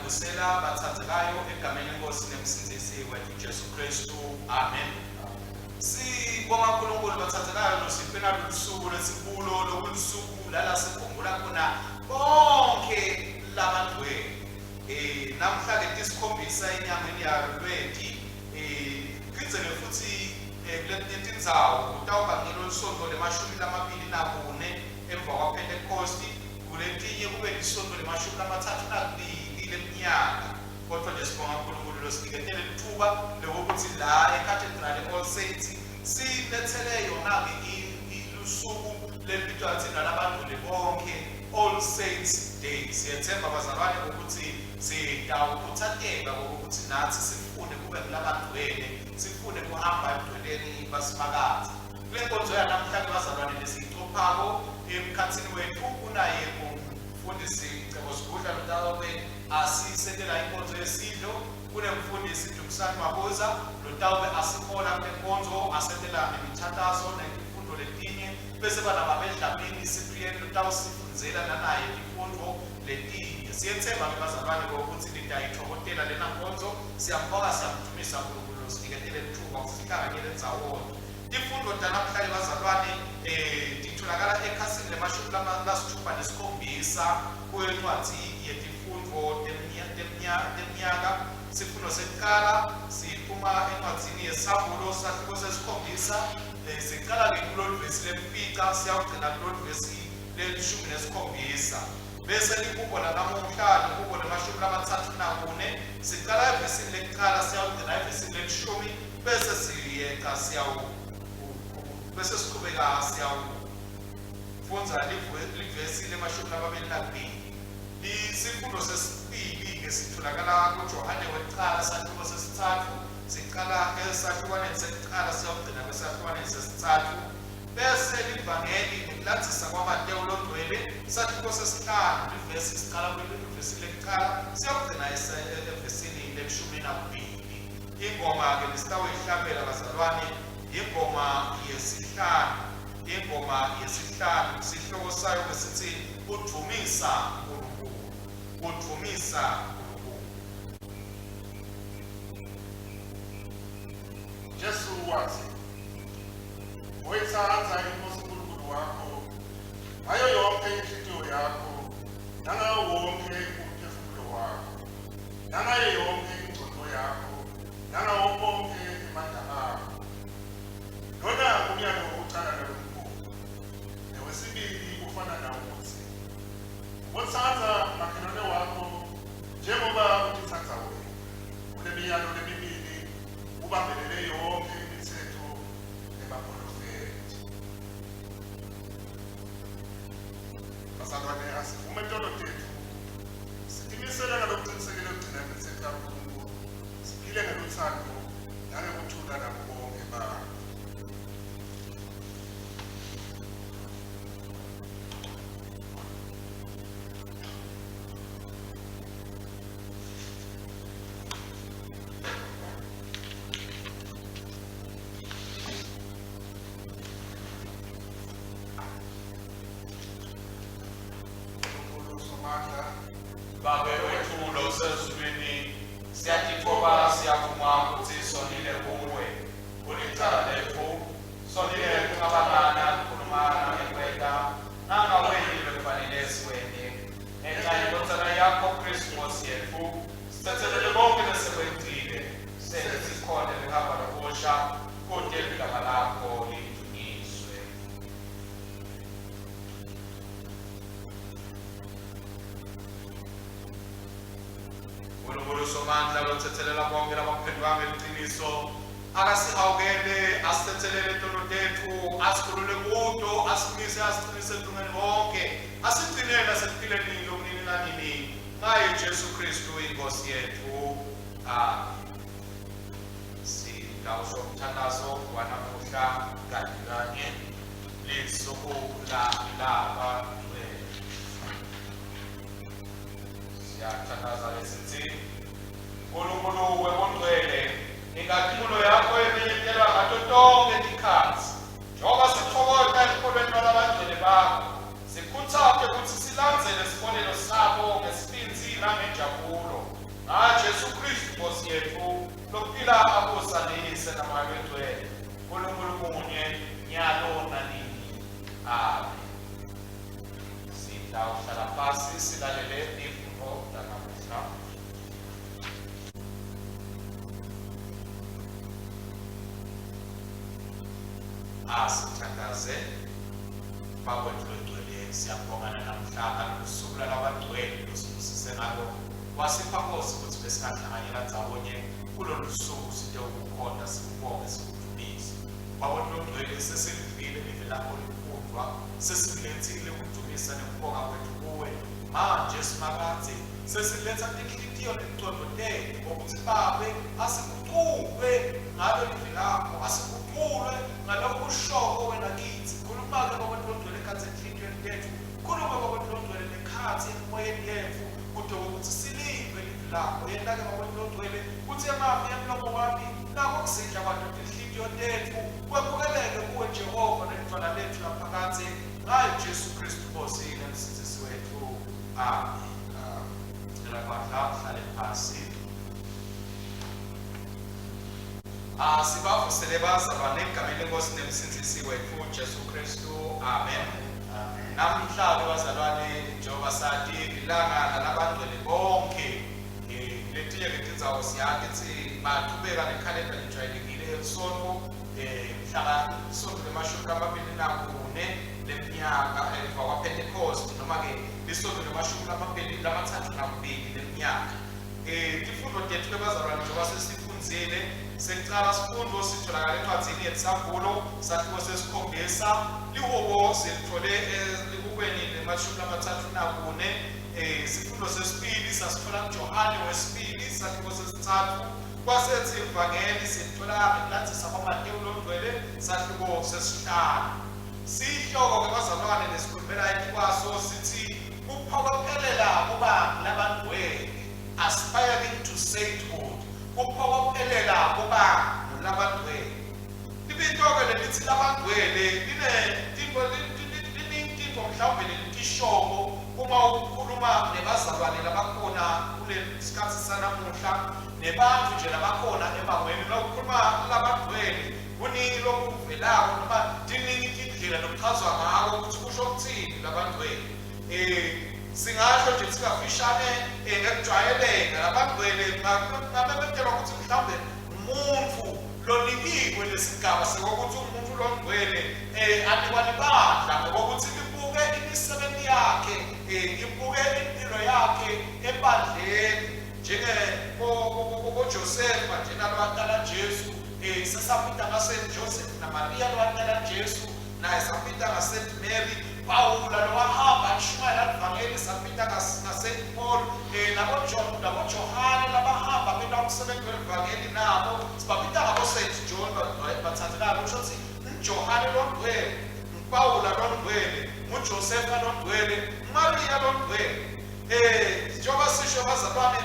bayadlulisela bathathekayo egameni lenkosi nemsindisi wethu uJesu Kristu. Amen. Sibonga uNkulunkulu bathathekayo nosipena lusuku lesibulo lokulisuku lala sikhumbula khona bonke labantu namhla ke-7 enyangeni yaLweti kudzele futhi kuletindzawo kutawuba ngilo lisonto le-24 emva kwaPentecost, kuletinye kube lisonto le-32 leminyaka. Kodwa nje sibonga uNkulunkulu losiniketele lithuba lokuthi la eCathedral All Saints silethele yona-ke ilusuku lelibitwa thina labantu bonke All Saints Day. Siyethemba bazalwane ukuthi sitawukuthatheka ukuthi nathi sifune kube kulabantu sifune kuhamba emdweleni basimakazi. Kule nkonzo yanamhlanje bazalwane lesiyixophako emkhathini wethu kunaye umfundisi Cebo Sibudla Lotawube asisekela inkonzo yesidlo, kunemfundisi Dumisani Mabuza Lotawube asihola kule nkonzo asekela nemithandazo nemfundo letinye, bese banababedlamini Cyprian Lotawusifundzela nanaye imfundo letinye. Siyethemba bazalwane ukuthi nitayithokotela lena nkonzo. Siyambonga siyamthumisa uNkulunkulu siniketele ithuba ukusihlanganyele ndzawonye. Imfundo namhlanje bazalwane ditholakala ekhasini le-67 kwencwadi yetifundvo teminyaka. Sifundo sekuqala siphuma encwadzini yeSamulo sahluko sesikhombisa, siqala kulolu vesi lemfica siyawugcina kulolu vesi le-17. Bese likhubo lanamuhla likhubo le-34 siqala evesini lekuqala siyawugcina evesini le-10, bese siyeqa bese siqhubeka siyawufundza livesi le-22. Isifundo sesibili-ke sitholakala kuJohane wokuqala sahluko sesithathu, siqala esahlukwaneni sekuqala siyawugcina kwesahlukwaneni sesithathu. Bese livangeli ngikulandzisa kwaMateyu longcwele sahluko sesihlanu, livesi siqala kwivesi lekuqala siyawugcina evesini le-12. Ingoma-ke lisitawuyihlabela bazalwane, ingoma yesihlanu, sihloko sayo besithi udumisa uNkulunkulu, udumisa uNkulunkulu. Jesu wathi, "Uyithanda inkosi uNkulunkulu wakho ngayo yonke inhliziyo yakho, nangawo wonke umphefumulo wakho, nangayo yonke ingqondo yakho, nangawo wonke amandla akho." Lona umyalo wokuqala nalomkhulu. Nowesibili ufana nawo uthi, "Uthanda umakhelwane wakho njengoba uzithanda wena." Kule miyalo lemibili ubambelele yonke imithetho nebaprofethi. Bazalwane, asivume entolo tethu sitimisele ngalokuqinisekile ukugcina imithetho kaNkulunkulu, siphile ngeluthando nangekuthula nabo bonke abantu. Baba wethu losezulwini, siyatithoba siyavuma ukuthi sonile kuwe. Ulicala lethu sonile kungabangana kukhulumana ngekwenda nangaweni bekufanele siwene. Ngenxa yendodzana yakho Kristu Nkosi yethu, sithethelele konke lesekwenzile, senze sikhone lihamba lokusha kude igama lakho lidunyiswe. uNkulunkulu Somandla lothethelela bonke labaphendukanga iqiniso, akasihawukele asithethelele intono tethu, asikhulule kudo, asimise asiqinise edungeni bonke, asigcinele asekuphileni lokunini nanini ngaye Jesu Kristu inkosi yethu. Sitawusomthandazo wanamuhla kanye lisuku labangcwele. Siyathandaza lesithi, "Nkulunkulu webongcwele, inkazimulo yakho eminyetelwa ngato tonke tikhatsi, njengoba sithokota esikolweni lwalabangcwele bakho, sikhuthaze ukuthi silandzele isibonelo sabo ngesibindi nangenjabulo, Jesu Kristu Nkosi yethu lokuphila akusanise namalwethu uNkulunkulu munye nyalo nanini. Amen. Sitawuhlala phasi silalele ifundo lanamuhla. Asithandaze bakwethu logcwele, siyabonga namhla usuku labagcwele losibusise ngalo wasipha Nkosi ukuthi besingahlanganyela ndzawonye kulolu suku sithe ukukhonda sikubonge sikudumise. Bakwethu logcwele sesilivile live lakho lifundwa, sesilethile ukudumisa nekubonga kwethu kuwe. Manje simakadze sesiletha tinhliziyo nemcondo tethu ukuthi Babe asiguqulwe ngalo live lakho, asiguqulwe ngalokho ushoko wena kithi. Khuluma-ke bakwethu logcwele ekhatsi enhliziyweni tethu, khuluma bakwethu logcwele nekhatsi emoyeni yethu kude ukuthi silive live lakho. Yena-ke bakwethu logcwele kuthi emavi emlomo wami nakho kusidla kwanto tinhliziyo tethu kwemukeleke kuwe Jehova nemntwana lethu laphakade ngayo Jesu Kristu Nkosi nemsindisi wethu. Amen. Cela badla uhlale phasi. Sibavusele bazalwane egameni leNkosi nemsindisi wethu Jesu Kristu. Amen. Namhlanje bazalwane njengoba sathi ilanga labangcwele bonke, letinye tindzawo siyakithi baqhubeka nekhalenda lijwayelekile esonto mhla isonto lemashumi lamabili nakune leminyaka emva kwaPentecost, noma-ke lisonto lemashumi lamathathu nakubili leminyaka. Tifundo tethu bazalwane njengoba sesifundzile, sekucala sifundo sitholakala encwadzini yeTsambulo sakhiwo sesikhombisa, lihubo silithole libukweni lemashumi lamathathu nakune. Sifundo sesibili sasithola kuJohane wesibili sakhiwo sesithathu, kwasethi ivangeli silithola ngeLathisa kwaMateyu logcwele sakhiwo sesihlanu. Sihloko-ke bazalwane lesikhulumbela kwaso sithi kuphokophelela kubanga labangcwele, aspiring to sainthood. Kuphokophelela kubanga labangcwele. Libito-ke lelithi labangcwele linintinto mhlawumbe lelitishoko uma ukhuluma nebazalwane labakhona kule sikhathi sanamuhla nebantfu nje labakhona emangweni. Lokukhuluma labangcwele kuningi lokuvelako noma tiningi tindlela lokuchazwa ngako ukuthi kusho ukuthini labangcwele. Singasho nje sikafishane ngekujwayeleka labangcwele ngabebetelwa ukuthi mhlawumbe umuntu lonikiwe lesigaba sekokuthi umuntu longcwele anikwa libandla ngokuthi libuke imisebenzi yakhe, libuke impilo yakhe ebandleni njengoJosefa njena lwatala Jesu, sesapita ngaSaint Joseph naMaria lwatala Jesu, naye sapita ngaSaint Mary, Pawula lowahamba alishumayela livangeli, sapita ngaSaint Paul, naboJohane labahamba benta umsebenzi welivangeli nabo, sibapita ngaboSaint John bathathelana. Kusho ukuthi uJohane longcwele, uPawula longcwele, uJosefa longcwele, uMaria longcwele. Njengoba sisho bazalwane,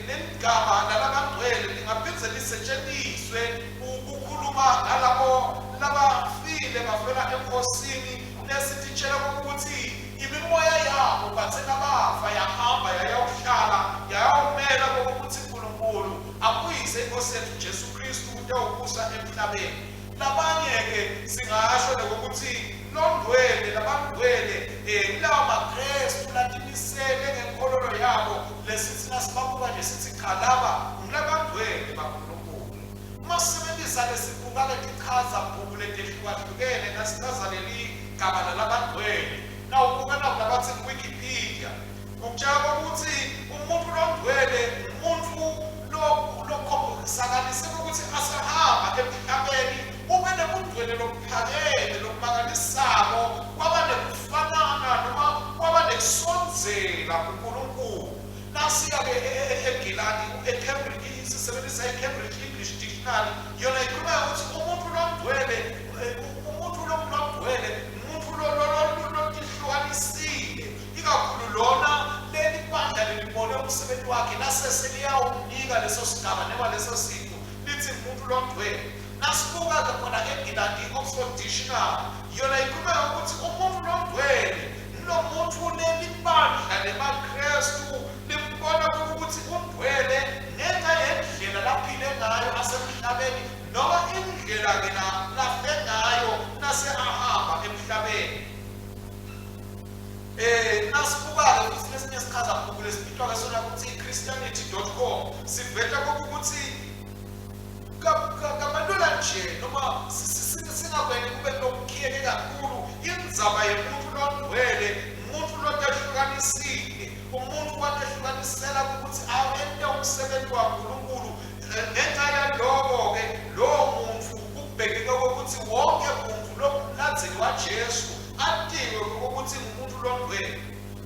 leligama labangcwele lingaphinde lisetshenziswe ukukhuluma nalabo labafile bafela enkosini, nesititshela ukuthi imimoya yabo bathena bafa yahamba yayawuhlala yayawumela kokuthi uNkulunkulu abuyise inkosi yethu Jesu Kristu kude ukusa emhlabeni. Labanye-ke singasho ukuthi longcwele labangcwele lawa maKristu latimisele ngenkolelo yabo lesithina sibabuka nje sithi cha laba ngilabangcwele baNkulunkulu. Uma sisebenzisa lesibhuka letichaza bhuku letehlukahlukene nasichaza leli gama labangcwele, nawubuka nabathi Wikipedia ukutshela ukuthi umuntu longcwele umuntu lokhosakalise ukuthi asehamba emhlabeni ube nebungcwele lokuphakeme lokumangalisako, kwaba nekufanana noma kwaba nekusondzela kuNkulunkulu. Nasiya-ke eGilani eCambridge sisebenzisa iCambridge English Dictionary, yona ikhuluma ukuthi umuntu longcwele umuntu lotihlukanisile, ikakhulu lona leli bandla lelibone umsebenzi wakhe naseseliyawunika leso sigaba noma leso siqu lithi umuntu longcwele. Nasibuka-ke khona eGilani Oxford Dictionary, yona ikhuluma ukuthi umuntu longcwele nomuntu leli bandla lemaKristu sibona ukuthi undwele ngenxa yendlela laphile ngayo asemhlabeni noma indlela ke lafe ngayo nase ahamba emhlabeni. Nasibuka-ke futhi lesinye isichazambuku lesibitwa ngesona ukuthi christianity.com siveta ukuthi kamalula nje noma singakwenzi kube nokukhiyeke kakhulu indzaba yomuntu londwele, umuntu lotehlukanisile, umuntu watehlukanisela ukuthi awente umsebenzi waNkulunkulu. Ngenxa yaloko-ke lowo muntu kubhekeke ukuthi wonke muntu lomlandzeli waJesu adinge ukuthi ngumuntu londwele.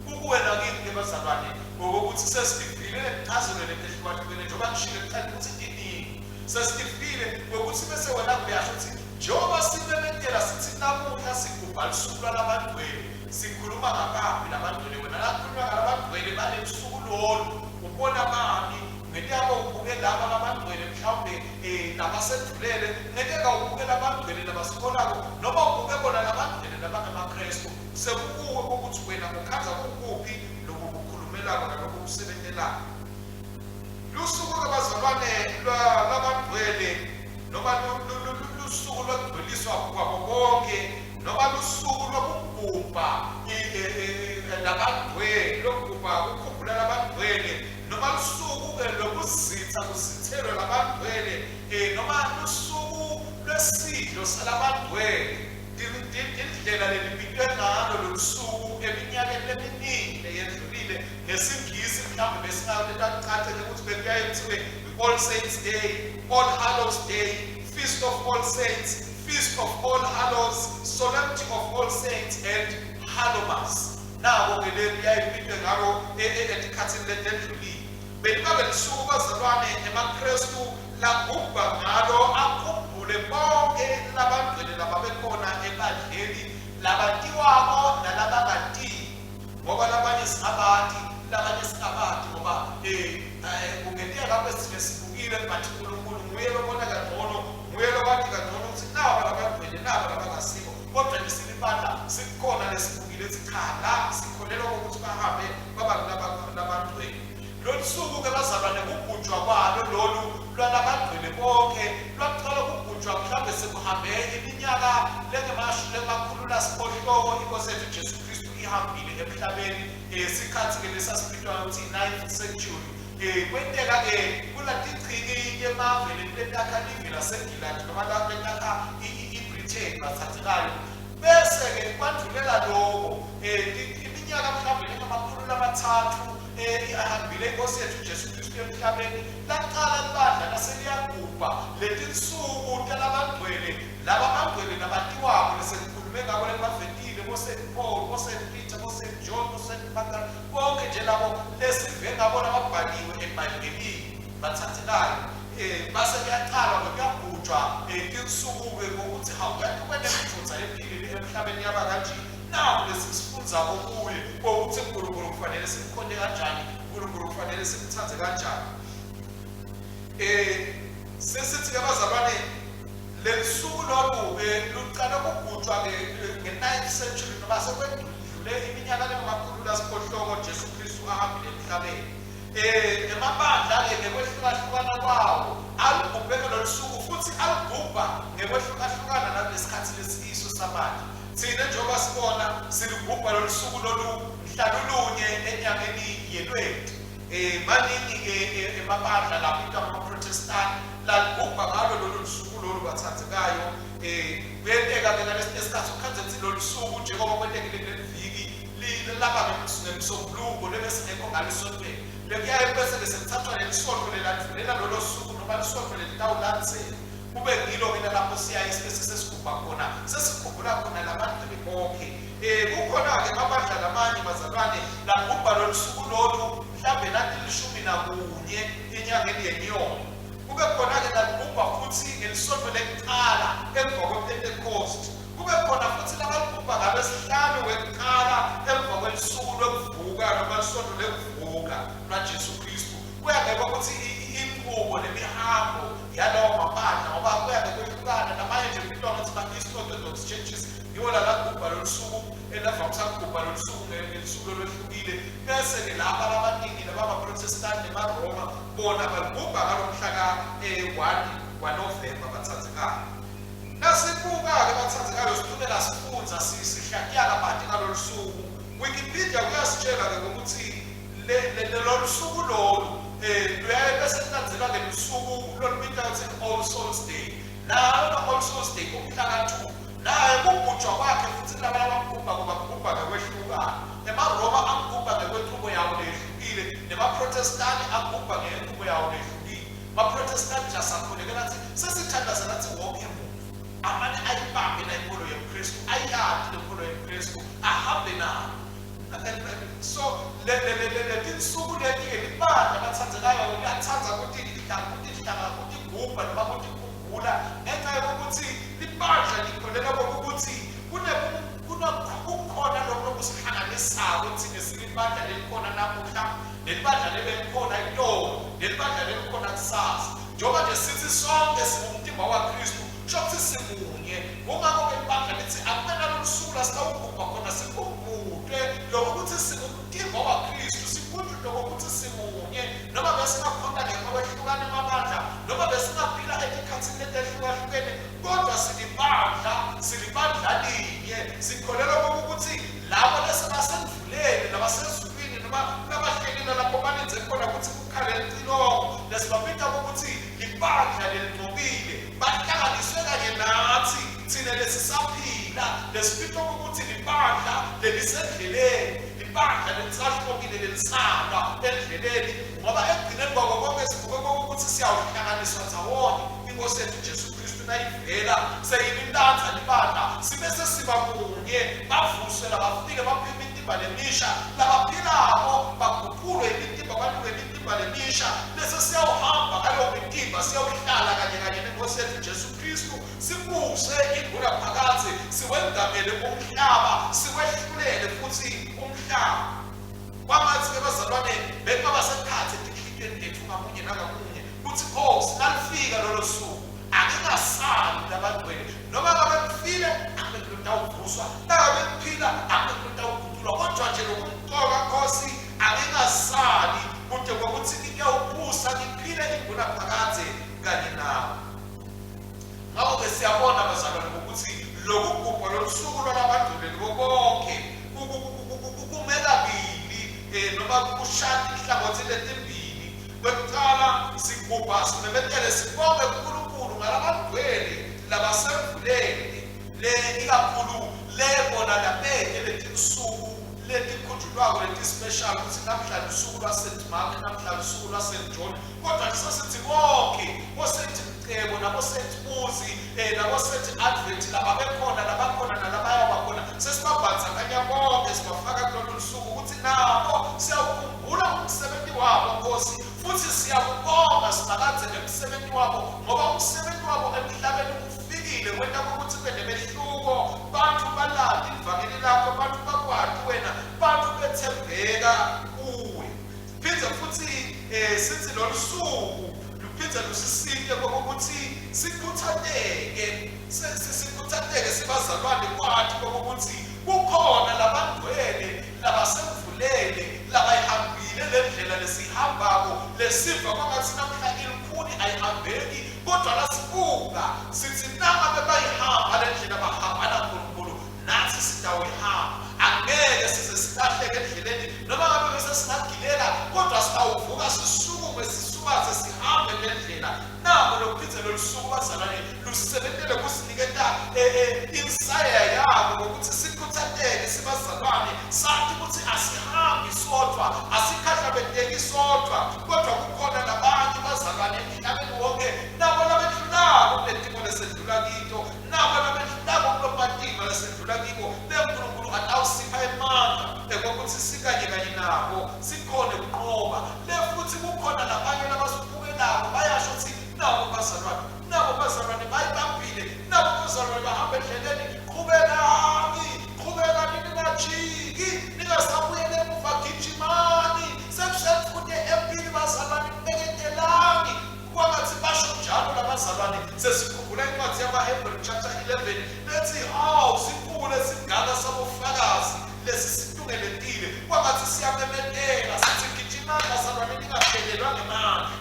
Ukuwena kimi bazalwane ngokuthi sesifile nechazelo letehlukahlukene njengoba ngishilo kuthanda ukuthi ndinini sesifile ngokuthi bese wena kuyasho ukuthi njengoba sibemekela sithi namuhla sigubha lusuku lwabandwele sikhuluma ngaphambi labandwele wena lakhuluma ngalabandwele balebusuku lolu ubona bani ngentaba ubuke laba labandwele mhlawumbe nabasedlulele ngeke ubuke labandwele labasikolako noma ubuke bona labandwele labangamaKristu sekukuwe ukuthi wena ukhaza kukuphi lokhu kukhulumelako nalokhu kusebenzelayo. Lusuku lwabazalwane lwabandwele noma lusuku lokudweliswa kwabo bonke noma lusuku lokugubha labandwele lokugubha ukukhumbula labandwele noma lusuku lokuzitha kusithelwe labandwele noma lusuku lwesidlo salabandwele. Indlela lelibitwe ngalo lolusuku eminyakeni eminingi eyedlulile ngesingisi mhlawumbe besingaqathele ukuthi bekuyaye kuthiwe All Saints Day, All Hallows Day, Feast of All Saints, Feast of All Hallows, Solemnity of All Saints and Hallowmas. Nako-ke le kuyaye kubitwe ngalo etikhathini letedlulile. Belibabe lisuku bazalwane emaKristu lagubha ngalo akhumbule bonke labandwele lababekhona ebandleni labatiwako nalabangatiwi ngoba labanye singabati labanye singabati ngoba kungenteka lapho sibukile bathi uNkulunkulu nguye lobona kangcono nguye lobathi kangcono ukuthi naba labandwele naba labangasiko kodwa nisilibanda sikhona lesibukile sicha la sikholelwa ukuthi bahambe baba labandwele. Lolu suku-ke bazalwane kugujwa kwalo lolu lwalabandwele bonke lwaqala ukugujwa mhlawumbe sekuhambe iminyaka lengamakhulu lasiphohloko inkosi yethu Jesu Kristu ihambile emhlabeni isikhathi-ke lesasibitwa ukuthi 9th century. Kwenteka-ke kulatichiki emaveni letakha livi laseNgilandi noma letakha iBritain bathathekayo bese-ke kwandlulela lokho iminyaka mhlawumbe lengamakhulu lamathathu ihambile inkosi yethu Jesu Kristu emhlabeni laqala ibandla laseliyagubha letinsuku talabandwele lababandwele nabatiwako lesekukhulume ngabo lemaventile boSt Paul, boSt Peter, boSt John, boSt Peter bonke nje labo lesive ngabo lababhaliwe ebhayibhelini bathathekayo. Base kuyaqalwa kuyagujwa tinsuku-ke ngokuthi hawuyakwene mfutha ephilile emhlabeni yaba kanje nawo lesifundza okuye ukuthi uNkulunkulu kufanele simkhonde kanjani, uNkulunkulu kufanele simthathe kanjani. Sesithi abazalwane lesuku lolu luqala ukugujwa nge-9th century noma sekwedlule iminyaka lengamakhulu lasiphohlongo Jesu Kristu ahambile emhlabeni. Emabandla-ke ngekwehlukahlukana kwawo alugubheke lolu suku futhi alugubha ngekwehlukahlukana nalesikhathi lesiyiso samanje. Thina njengoba sibona silugubha lolu suku lolu mhlalulunye enyangeni yeLweti. Maningi-ke emabandla lapho amaProtestanti lalugubha ngalo lolu suku lolu bathathekayo. Kuyenteka-ke ngalesi sikhathi ukukhanze ukuthi lolu suku njengoba kwentekile kuleli viki lilapha ngemsombuluko lebesingekho ngalo esontweni. Lekuyaye bese-ke sekuthathwa lelisonto lelandlulela lolo suku noma lisonto lelitawulandzela kube ngilo-ke lapho siyaye sesigubha khona sesikhumbula khona labandwele bonke. Kukhona-ke amabandla lamanye bazalwane lagubha lolu suku lolu mhlawumbe nathi 11 enyangeni yeNyoni. Kube khona-ke lalugubha futhi ngelisonto lekuqala emva kwePentecost. Kube khona futhi labalugubha ngabesihlanu wekuqala emva kwelisuku lokuvuka noma isonto lokuvuka laJesu Kristu. Kuyangekho ukuthi inqubo nemihambo yalawo mabandla ngoba kuyake kwehlukana namanye nje kuthiwa ukuthi ama-Eastern Orthodox churches yiwo lalagubha lolu suku elavamisa ukugubha lolu suku ngesuku olwehlukile, bese-ke laba abaningi labamaProtestanti nemaRoma bona baligubha ngalo mhla ka-1 November bathandzekayo. Nasibuka-ke bathandzekayo siphumela sifunza sihlakiya kabanti ngalolu suku. Wikipedia kuyasitshela-ke ukuthi lolu suku lolu luyaye bese kulandzelwa-ke lusuku lolubitwa ukuthi All Souls Day. Nayo All Souls Day ngomhla ka-2 naye kugujwa kwakhe futhi kulaba abamgubha ngoba kugubha ngekwehlukana. EmaRoma amgubha ngekwenqubo yawo lehlukile, nemaProtestanti agubha ngenqubo yawo lehlukile. AmaProtestanti asakhulekela athi sesithandaza nathi wonke umuntu amane ayibambe nenkolo yeKristu, ayiyade lenkolo yeKristu, ahambe nayo. So letinsuku leti-ke libandla abathandzekayo liyathanda ukuthi igubha noma ukuthi ikhumbula ngenxa yokuthi libandla likholelwa kokuthi kukhona lokho okusihlanganisayo thina silibandla lelikhona namuhla, lelibandla lelikhona yilona, lelibandla lelikhona kusasa. Njengoba nje sithi sonke singumtimba waKristu, kusho ukuthi simunye. Kungakho-ke libandla lithi akumele lolu suku la sitawugubha khona sikhumbule lokho ukuthi singumtimba waKristu, sikhumbule lokho ukuthi simunye, noma besingakhona ngenxa kwehlukana amabandla, noma besingaphila etikhathini letehlukahlukene, kodwa silibandla linye. Sikholelwa kokuthi labo lesebasendluleni nabasezulwini noma nabahlelile lapho balenze khona ukuthi kukhale licilongo, lesibaphinda kokuthi libandla lelingcobile, bahlanganiswe kanye nathi thina lesisaphila, lesiphinda kokuthi libandla lelisendleleni, libandla lelisahlokile lelisanda endleleni, ngoba ekugcineni kwako konke sivuke kokuthi siyawuhlanganiswa ndawonye. Inkosi yethu Jesu Kristu nayivela seyililanza libandla sibe sesiba munye, bavuswe labafike baphile imitimba lemisha, labaphilako bagubhulwe imitimba banikwe imitimba lemisha, bese siyawuhamba ngalowo mitimba siyawuhlala kanye nenkosi yethu Jesu Kristu, sibuse ingula phakathi, siwengamele umhlaba, siwehlulele futhi umhlaba. Kwamathi-ke bazalwane bengabasekhathi etikhitweni lethu ngamunye nangamunye kuthi sinalifika lolo suku angingasali labangcwele, noma ngabe kufile angeke lutawuvuswa, nangabe kuphila angeke lutawugudulwa, kodwa nje lokumqoka Nkosi angingasali kude kokuthi ngiyawubusa ngiphile inguna phakathi kanye nawe. Ngakho-ke siyabona bazalwane ukuthi lokugubha lolusuku lwalabangcwele bonke kume kabili noma kushada inhlangothi letimbili. Kwekuqala sigubha simemethele sibonge uNkulunkulu ngalabangcwele labasemvuleni, ikakhulu lebona labeke letinsuku letikhunjulwako letispecial ukuthi namhlanje usuku lwaSt Mark, namhlanje usuku lwaSt John, kodwa sisithi bonke boSt Mcebo naboSt Muzi naboSt Advent laba bekhona labakhona nalabayabakhona sesibabhansakanya bonke sibafaka kulolu suku ukuthi nabo siyawukhumbula umsebenzi wabo Nkosi, futhi siyakubonga sinakadze nemsebenzi wabo ngoba umsebenzi wabo emhlabeni ufikile wena ukuthi kube nemehluko, bantu balanda ivangeli lakho, bantu bakwati wena, bantu bethembeka kuwe. Phindze futhi sithi lolu suku luphindze lusisike kokuthi sikhuthaleke sibazalwane kwathi kokuthi kukhona labangcwele labasemvuleni labayihambile lendlela lesihambako lesiva kwangathi namhla ilikhuni ayihambeki, kodwa lasibuka sithi nangabe bayihamba lendlela bahamba naNkulunkulu nathi sitawuyihamba. Angeke size silahleke endleleni noma ngabe bese singagilela, kodwa sitawuvuka sisukume sisubaze sihambe lendlela. Nabo lokuphindze lolu suku bazalwane lusebenzele kusiniketa insaya yabo ngokuthi sikhuthaleke sibazalwane, sathi ukuthi asihambi sodwa, asikhahlabeteki sodwa, kodwa kukhona nabanye bazalwane emhlabeni wonke nabo labedlulako kuletimo lesedlula kito, nabo labedlulako kulomatima lesedlula kibo, leNkulunkulu atawusipha emandla ekokuthi sikanye nabo sikhone kunqoba. Futhi kukhona nabanye labasibukelayo bayasho ukuthi nabo bazalwane bayibambile, nabo bazalwane bahamba endleleni, qhubekani ningajiki, ningasabuyele emuva, gijimani, sekusefunde empini bazalwane, beketelani. Kwangathi basho njalo labazalwane sesikhumbula incwadi yamaHebrew chapter 11 lethi sikhule singaka sabofakazi lesi situngeletile kwangathi siyamemedela sithi gijimani bazalwane ningaphelelwa ngemali.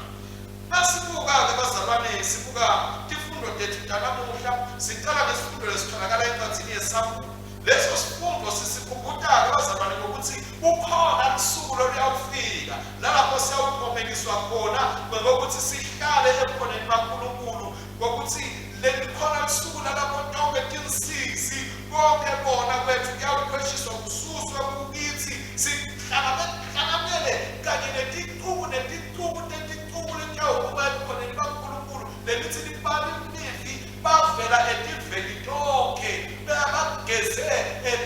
Masibuka-ke bazalwane sibuka izifundo zethu namuhla siqala ngesifundo lesitholakala encwadini yeSamuel. Leso sifundo sisikhumbuza-ke bazalwane ukuthi ukhona usuku loluyafika lapho siyawukhomeliswa khona ngokuthi sihlale ebukhoneni kaNkulunkulu ngokuthi lelikhona usuku lapho ntonke tinsisi konke bona kwethu kuyawuqheshiswa kususwe kukithi sihlangabele kanye neticuku letiyawukuba ebukhoneni kaNkulunkulu lelithi libali mnifi bavela etiveni tonke bageze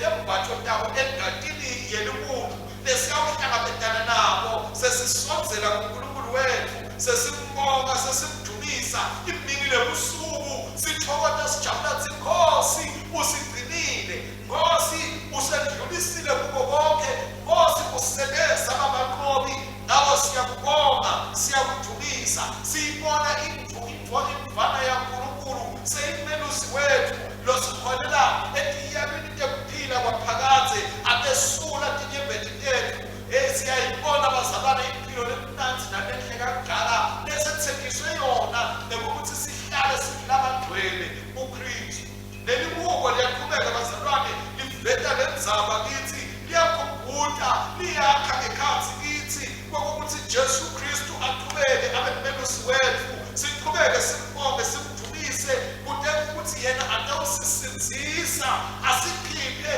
embatho tabo engadini yelimuntu lesiyawuhlangabetana nabo sesisonzela kuNkulunkulu wethu sesimbonga sesimdumisa imini lebusuku sithokoza sijabula sithi Nkosi usigcinile, Nkosi usedlulisile kubo bonke, Nkosi useleza ababanqobi nawo siyakubonga siyakudumisa siyibona imvana yaNkulunkulu seyimelusi wethu losikholela etiyabini tekuphila kwaphakade atesula tinyembeti tethu siyayibona bazalwane impilo lemnanzi nanenhle kangaka lesethekiswe yona ekukuthi sihlale silabadwele uKristu. Leli buko liyaqhubeka bazalwane liveta lenzaba kithi liyakhumbuza liyakha ngekhansi kithi kokuthi Jesu Kristu aqhubeke abe umelusi wethu siqhubeke simbonge simdumise kude ukuthi yena atawusisinzisa asikhiphe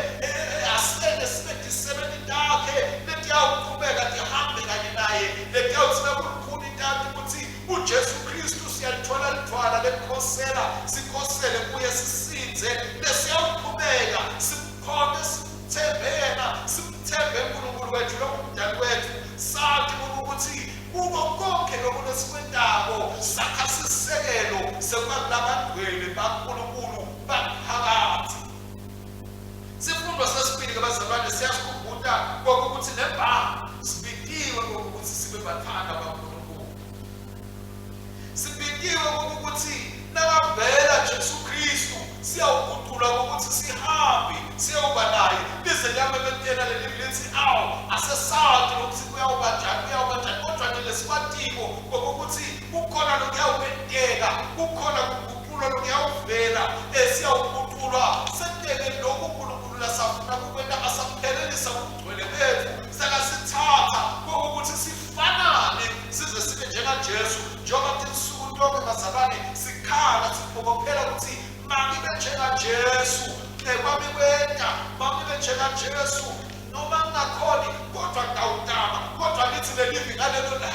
asele sibe disebeni takhe letiyawuqhubeka tihambe kanye naye letiyawuthina kulukhuni intathu ukuthi uJesu Kristu siyalithola lidwala lekukhosela sikhosele kuye sisinze lesiyawuqhubeka simkhonde simthembena simthembe uNkulunkulu wethu lokumdali wethu sathi ukuthi kubo konke lokho lesikwentako sakha sisekelo sekulabadwele baNkulunkulu baphakathi. Sifundo sesibili bazalwane siyasikhumbuza ukuthi nebha sibikiwe ukuthi sibe bathanda baNkulunkulu. Sibikiwe ukuthi nabavela Jesu Kristu siyawukutula ukuthi sihambe siyawuba naye lize liyamemethela leli lithi asesazi ukuthi kuyawuba njani kodwa nje lesikwatiko ngokuthi kukhona lokuyawubedeka kukhona kuguqula lokuyawuvela siyawukutulwa senteke lokhu uNkulunkulu lasafuna kukwenta asaphelelisa ukugcwele bethu sekasithatha kokuthi sifanane size sibe njengaJesu njengoba tinsuku tonke bazalwane sikhala siphokophela ukuthi mangibe njengaJesu kwami kwenta mangibe njengaJesu noma ngingakhoni kodwa ngawutama kodwa lithi lelivi ngalelo la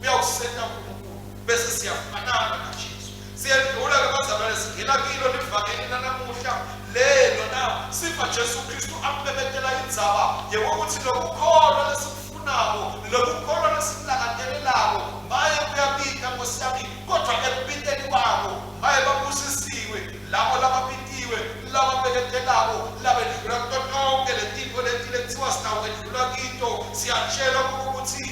uyawusenda uNkulunkulu bese siyafanana naJesu siyadlula-ke bazalwane singena kilo livangeli lanamuhla lelo na sifa Jesu Kristu amemethela indzaba yokuthi lokukholwa lesikufunako lokukholwa lesimlangazelelako maye kuyabika Nkosi yami kodwa ekubiteni kwabo maye babusisiwe labo labapitiwe lababeketelako labedlula kuto tonke letinto lethiwa sitawedlula kito siyatshela ukuthi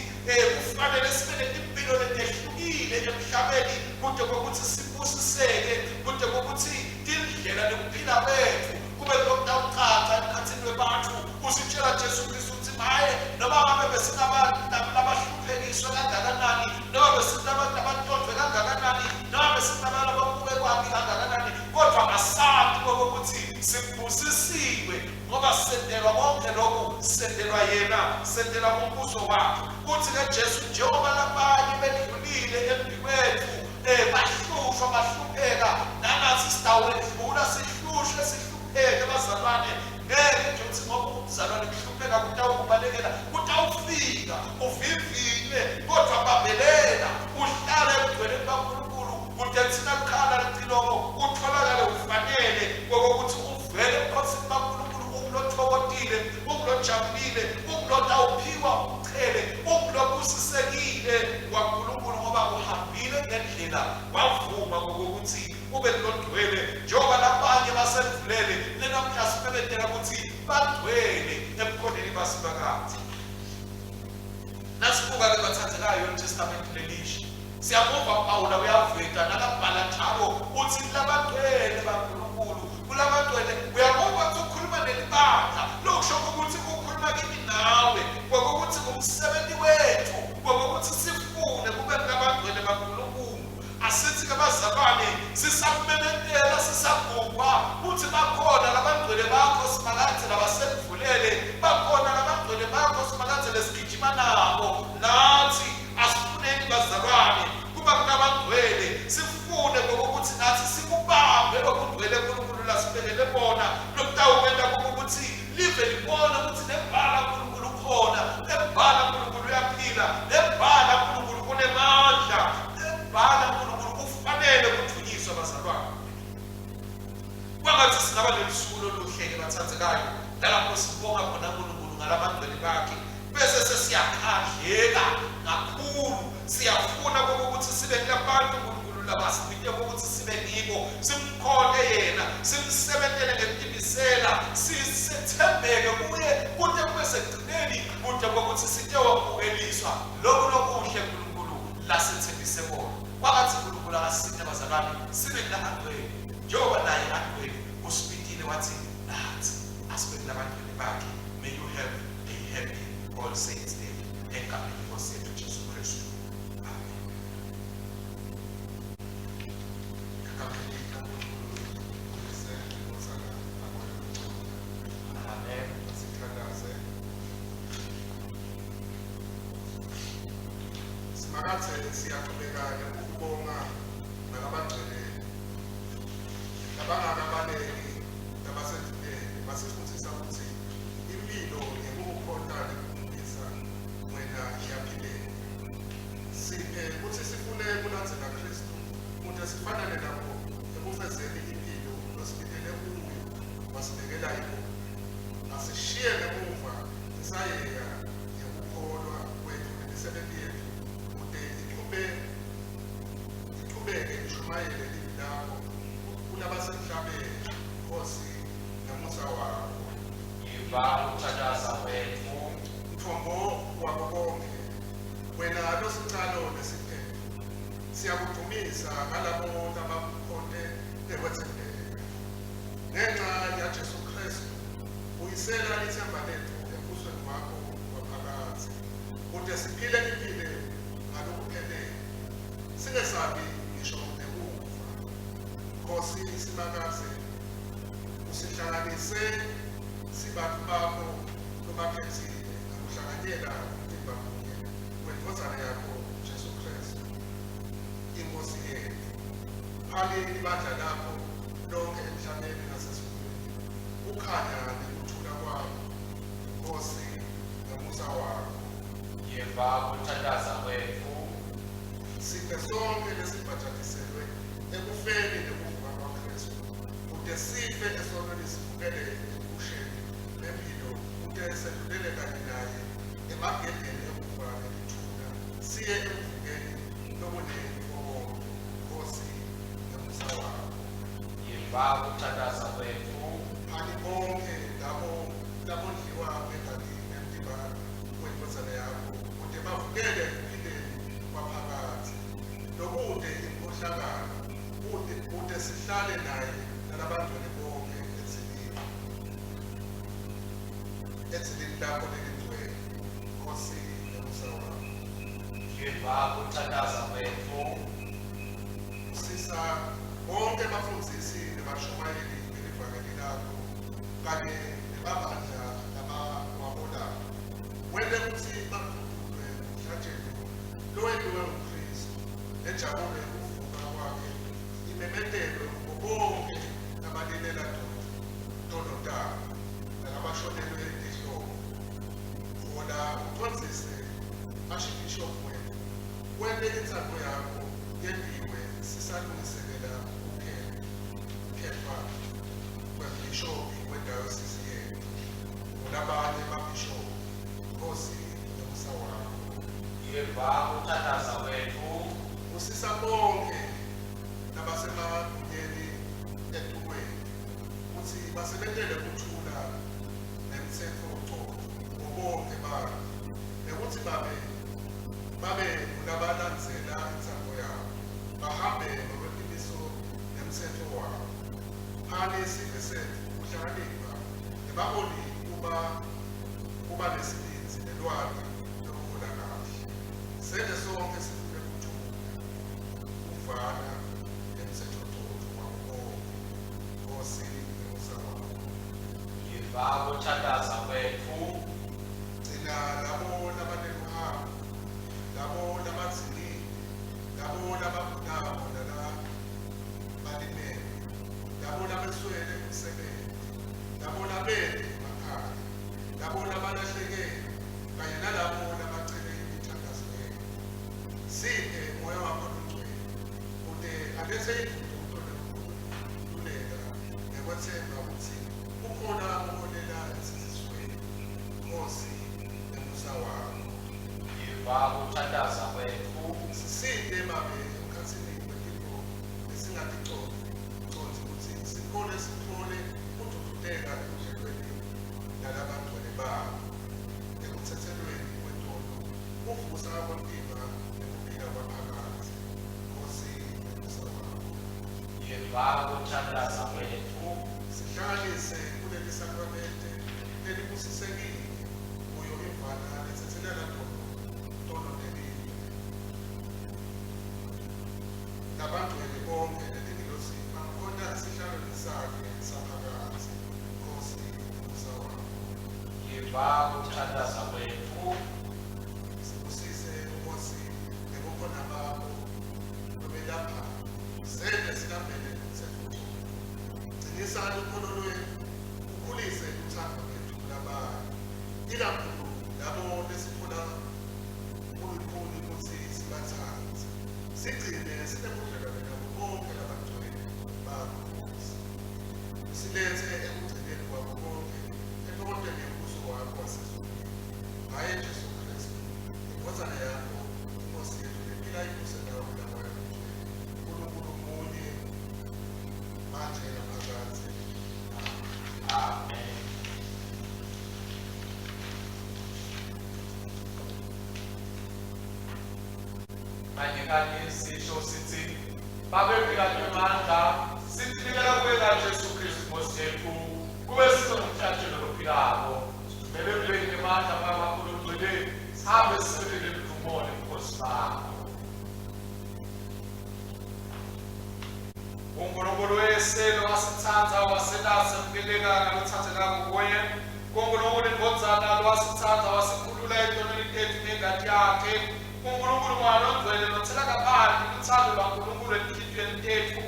kufanele sibe netimpilo letehlukile emhlabeni kude kokuthi sibusiseke kude kokuthi indlela lokuphila kwethu kube lokutawuchaza emkhathini webantu kusitshela Jesu Kristu ukuthi maye noma ngabe besinabahluphekiswe kangakanani noma besinabantu abantondwe kangakanani noma besinabantu ababuke kwakhe kangakanani kodwa asazi ukuthi sibusisiwe ngoba sendelwa konke lokhu sendelwa yena sendela umbuso wakhe kuthi kaJesu njengoba labanye bedlulile empilweni bahlupheka nangathi sitawedlula sihlupheke bazalwane ngeke nje ukuthi ngoba umzalwane kuhlupheka kutawukubalekela kutawufika uvivinywe kodwa babelela uhlale ebudweleni kaNkulunkulu kude thina kukhala litiloko utholakale ufanele kokuthi uvele ebukhosini kaNkulunkulu ungulothokozile ungulojabulile ungulotawuphiwa umchele ungulobusisekile kwaNkulunkulu ngoba uhambile ngendlela wavuma kokuthi ube lodwele njengoba labanye basedlulele lenamhla sibebedela ukuthi badwele ebukhoneni basibakathi. Nasibuka-ke bathandekayo eNew Testament lelisha Siyabonga Pawulo uyaveta nakabhala njalo uthi labagcwele baNkulunkulu kulabagcwele uyabonga ukukhuluma nelibandla lokusho ukuthi ukukhuluma kimi nawe ngokuthi umsebenzi wethu ngokuthi sifune kube ngabagcwele baNkulunkulu asithi kabazalwane sisakumemetela sisagubha uthi bakhona labagcwele bakho simakathe labasekuvulele bakhona labagcwele bakho simakathe lesigijima nabo nathi asifuneni bazalwane kuba ngabagcwele sifune ngokuthi nathi sikubambe lokugcwele kuNkulunkulu lasibekele bona lokutawukwenda ukuthi live libone ukuthi nebhala kuNkulunkulu khona nebhala kuNkulunkulu uyaphila nebhala kuNkulunkulu kunemandla nebhala kuNkulunkulu kufanele kuthunyiswa bazalwane kwangathi singaba lelisuku loluhle bathathekayo lapho sibonga khona uNkulunkulu ngalabagcwele bakhe bese sesiyakhandleka kakhulu siyafuna ukuthi sibe labantu uNkulunkulu labasibike ukuthi sibe ngibo simkhole yena simsebenzele ngempindisela sithembeke kuye kude kube sekugcineni kude ukuthi sithe wabukeliswa lokho lokuhle uNkulunkulu lasithembise bona kwakathi uNkulunkulu akasithe abazalwane sibe labagcwele njengoba naye agcwele usibikile wathi nathi asibe labagcwele bakhe. May you have a happy All Saints Day egameni lenkosi yethu Jesu Kristu. Amen. Simakathe siyaqhubeka ukubonga nalabagcwele labangakabaleki labasethubeni basifundisa ukuthi impilo ngekukhona lekumisa wena iyaphileka siphe ukuthi sifune kulandzela Kristu ukuthi sifanane nabo ekufezeni impilo losibekele kuyo wasibekela yona asishiye ngemuva isayeka ngekukholwa kwethu nemisebenzi yethu kude iqhubeke ishumayele livi lakho kulabasemhlabeni Nkosi namusa wakho Yiva ukuthandaza kwethu mthombo wabo bonke wena losicalo nesiphetho siyakudumisa ngalabo abakukhonde nekwethembeka ngenxa yaJesu Kristu uyisela ithemba lethu embusweni wakho waphakathi kude siphile impilo ngalokuphelele singesabi ngisho nekufa Nkosi simakathe usihlanganise sibantu bakho lobakhethile ukuhlanganyela umtimba munye wendodana yakho Jesu Kristu inkosi yethu phali ibandla lakho lonke emhlabeni nasezulwini ukhanya nekuthula kwakho Nkosi namusa wakho Yiva ukuthandaza kwethu siphe sonke lesibhajatiselwe ekufeni nekuvuka kwaKristu kude sife esonweni sivukele ebusheni bempilo kude sedlulele kanye naye emagedeni ekuvuka nelithuna siye ekuvukeni lobunengi obonke Nkosi namusa wakho Yiva ukuthandaza kwethu phani bonke labondliwa bengalini emtimba wendodana yakho kude bavukele ekuphileni kwaphakathi lokude imkhohlakalo kude sihlale naye nalabangcwele bonke ethilini lakho lelingcwele Nkosi namusa wakho Yiva ukuthandaza kwethu usisa bonke abafundisi nabashumayeli belivangeli lakho kanye nebabandla labawaholayo wende ukuthi bakhumbule umhlatshelo lowenziwe nguKristu nenjabulo yokuvuka kwakhe imemetelwe kubo bonke abalilela Ntolotaba nalabashonelwe ehlobo wona ucondzise Archbishop wenu wende intsapho yakho yendiwe sisalungiselela ukukhetha kwebhishophi wedayosisi yethu nabanye ababhishophi Nkosi namusa wakho Yiva ukuthandaza kwethu usisa bonke nabasemagunyeni etukweni ukuthi basebentele ukuthula nemithetho uqobo bonke babo nekuthi babe kulabalandzela intsapho nami isizwe sethu ukuhlakanipha nebaboni kuba nesibinzi nelwandle lokukhula kahle. Senze sonke sifune ukujula ukuvana emsethothotho wabo Nkosi nomusa wakho. Yiva ukuthandaza kwethu. Gcina labo labanenqamo, labo labazini, labo labagulako nalabalimele, labo labeswele umsebenzi, labo labele emakhaya, labo labalahlekele kanye nalabo labacele imithandazo yethu. Siphe umoya wakho longcwele ude alethe ivuthutho lokululeka nekwethemba ukuthi ukhona oholela esizisweni. Nkosi nomusa wakho. Yiva ukuthandaza kwethu. Sisinde babe emkhathini wempilo esingaticoni ukuthi sikhole udududeka ekudlelweni nalabangcwele babo ekuthethelweni kwentondo uvusa kwentima nekuphila kwaphakathi. Nkosi nomusa wakho. Yiva ukuthandaza kwethu. Sihlanganise kuleli sakramente lelibusisekile kuyo imvana lethethelela tono nelini nabangcwele bonke nelingilosi bakhona esihlalweni sakhe saphakathi. Nkosi nomusa wakho. Yiva ukuthandaza kwethu. Sibusise Nkosi ngebukhona bakho nobelapha senze silambele umthetho. Gcinisa ukholo lwethu ukhulise uthando lwethu labanye ikakhulu labo lesifuna ukhulukhulu ukuthi sibathande. Sigcine sinebudlelwane nabo bonke labangcwele bakho Nkosi. Silethe ekugcineni kwabo bonke enkokotweni yembuso wakho wasezulwini ngaye Jesu Kristu inkosana yakho Nkosi yethu lephila ibuse nawe labanye uNkulunkulu munye manje naphakade. Amen. Kanye sisho sithi babefika ngemandla sinikela kuye Jesu Kristu Nkosi yethu kube sinomhlatshelo lophilako bebefike ngemandla babakhulugcwele sihambe sibekele emdumone Nkosi bakho. uNkulunkulu weselo wasithatha waselasa mkeleka ngalothathelako kuye uNkulunkulu indvodzana lwasithatha wasikhulula etonweni tethu ngengadi yakhe uNkulunkulu mwana ongcwele nothela kaphandle uthando lwaNkulunkulu ezinhliziyweni tethu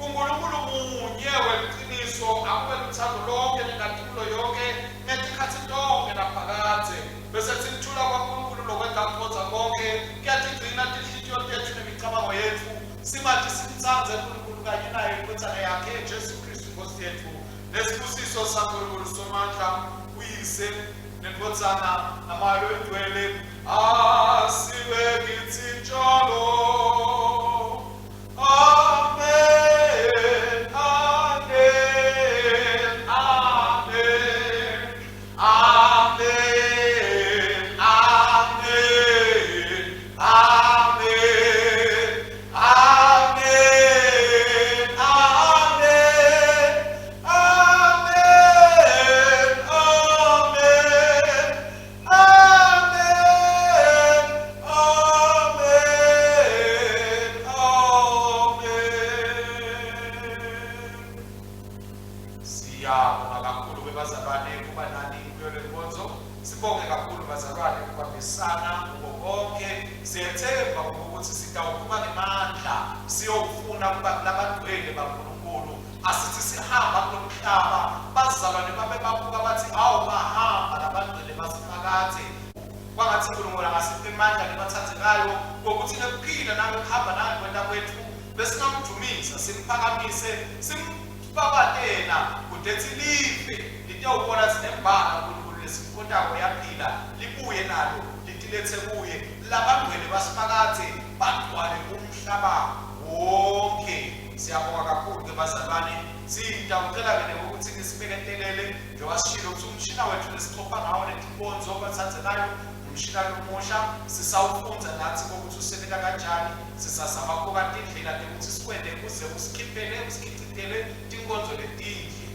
uNkulunkulu munye weqiniso akube luthando lonke nenkathumulo yonke netikhathi tonke naphakade bese sikuthula kwaNkulunkulu lokwenza kuphotha konke kuyatigcina tinhliziyo tethu nemicabango yethu simathi simthanze uNkulunkulu kanye naye inkosana yakhe Jesu Kristu Nkosi yethu nesibusiso saNkulunkulu somandla uyise nendodzana namalo endwele asibe kithi njalo. Amen, amen, amen, amen, amen, amen, amen, amen, siyabonga kakhulu kwebazalwane kuba nani kuyo le nkonzo. Sibonge kakhulu bazalwane ukubambisana kubo konke. Siyethemba ukuthi sitawuphuma ngemandla siyofuna kuba labangcwele baNkulunkulu. Asithi sihamba kulomhlaba bazalwane babe babuka bathi awu bahamba labangcwele basiphakade. Kwangathi uNkulunkulu angasipha imandla nebathathekayo ngokuthi nekuphila nangokuhamba naye kwenda kwethu besingamdumisa simphakamise simpakatena kudethi live litawubona sinembala uNkulunkulu lesimkhotako yaphila libuye nalo litilethe kuye labangcwele basiphakade bagcwale umhlaba wonke. Siyabonga kakhulu ke bazalwane. Sitawucela-ke ukuthi nisibeketelele njengoba sishilo ukuthi umshina wethu lesixoxa ngawo netimbonzo bathathekayo umshina lomusha sisawufunza nathi ukuthi usebenza kanjani. Sisazama kokati indlela ukuthi sikwende kuze usikhiphele usikhicitele tinkonzo letinhle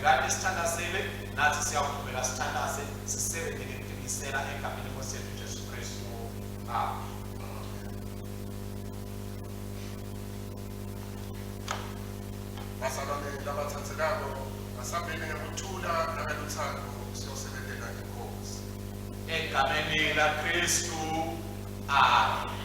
qhubekani sithandazele nathi siyaqhubeka sithandaze sisebenze ngeqinisela egameni lenkosi yethu Jesu Kristu. Amen. Bazalwane labathathelako asambeni ngokuthula nangothando siyosebenza inkosi Egameni la Kristu. Amen.